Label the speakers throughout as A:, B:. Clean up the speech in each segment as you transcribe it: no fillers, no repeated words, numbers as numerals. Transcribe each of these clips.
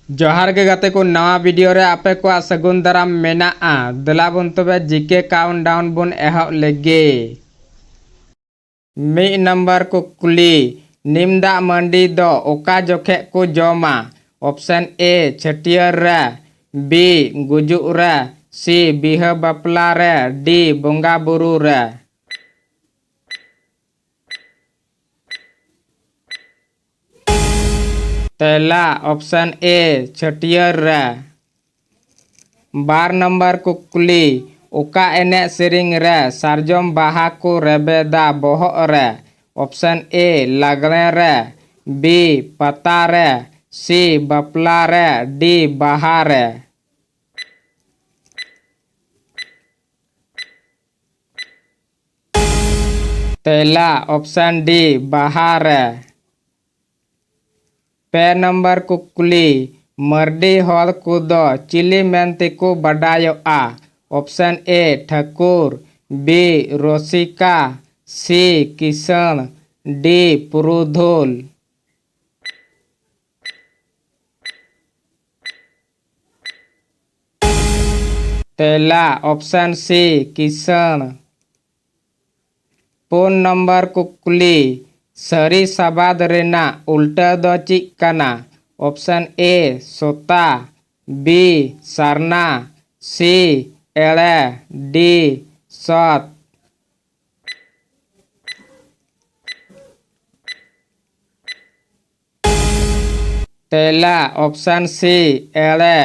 A: जोहार के गाते को नवा वीडियो रे आपे को सगुन दाराम मेना दला बन तबे जीके काउंटडाउन बन एहब लेगे। मी नंबर को कुली निमदा मंडी दो ओका जोखे को जोमा। ऑप्शन ए छटियर रे, बी गुजुक रे, सी बिहा बापला रे, डी बोंगा बुरु रे। तेला ऑप्शन ए छटियर रे। 12 नंबर को कुली ओका एने सेरिंग रे सारजम बाहा को रेबेदा बोहक रे। ऑप्शन ए लागले रे, बी पता रे, सी बापला रे, डी बाहा रे। तेला ऑप्शन डी बाहा रे। 5 नंबर को कुली मर्डी हल कुदो चिली मेंते को बडायोआ। ऑप्शन ए ठाकुर, बी रोसिका, सी किशन, डी पुरुधुल। तेला ऑप्शन सी किशन। 4 नंबर को कुली सरी सबाद रेना उल्टा दो चिक कना। ऑप्शन ए सोता, बी सरना, सी एड़े, डी सत। तेला ऑप्शन सी एड़े।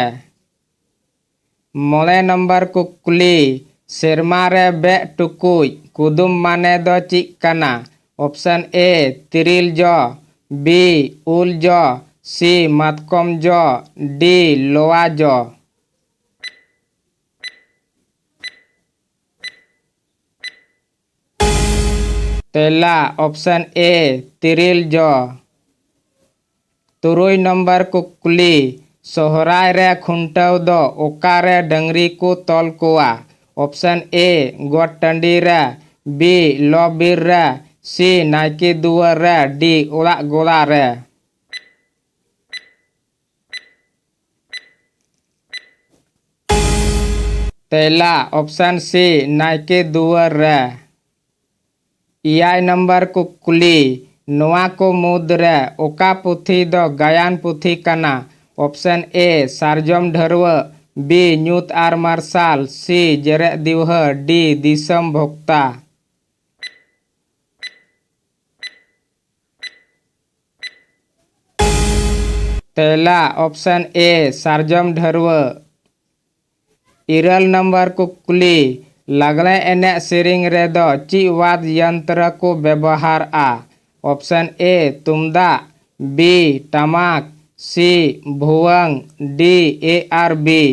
A: 9 नंबर को कुली सेरमा रे बे टुकुई कुदुम माने दो चिक कना। ऑप्शन ए तिरिल जो, बी उल जो, सी मातकम जो, डी लोआ जो। तेला ऑप्शन ए तिरिल जो। 3 नंबर को कुली सोहराय रे खुंटाव दो ओकारे डंगरी को तोल कोआ। ऑप्शन ए गोट टंडी रे, बी लोबीर रे, सी नाइकी दुआर रे, डी ओड़ा गोड़ा रे। तेला ऑप्शन सी नाइकी दुआर रे। 6 नंबर को कुली नोआ को मुद रे ओका पुथी दो गायन पुथी कना। ऑप्शन ए सारजम ढरवा, बी न्यूत आर मार्शाल, सी जरे दिवह, डी दिसम भोक्ता। तेला ऑप्शन ए सारजम ढरवा। 13 नंबर को कुली लगले एने सेरिंग रे दो ची वाद यंत्र को व्यवहार आ। ऑप्शन ए तुमदा, बी टमाक, सी भुवंग, डी ए आर बी।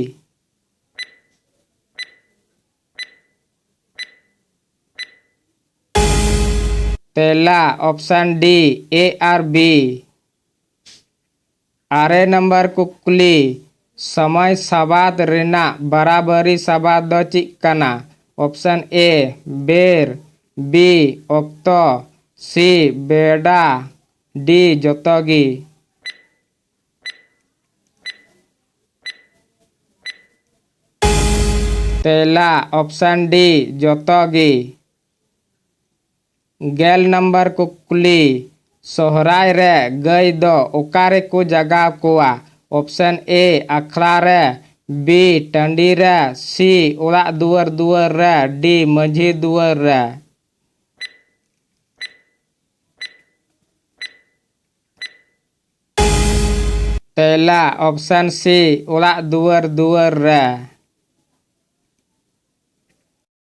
A: तेला ऑप्शन डी ए आर बी। 8 नंबर को कुली समय सबाद रेना बराबरी सबाद दो चिक कना। ऑप्शन ए बेर, बी ऑक्तो, सी बेडा, डी जोतोगी। तेला ऑप्शन डी जोतोगी। 11 नंबर को कुली सोहराय रे गई दो ओकारे को जगाव कोआ। ऑप्शन ए अखड़ा रे, बी टंडी रे, सी ओड़ा दुआर दुआर रे, डी मंझी दुआर रे। तेला ऑप्शन सी ओड़ा दुआर दुआर रे।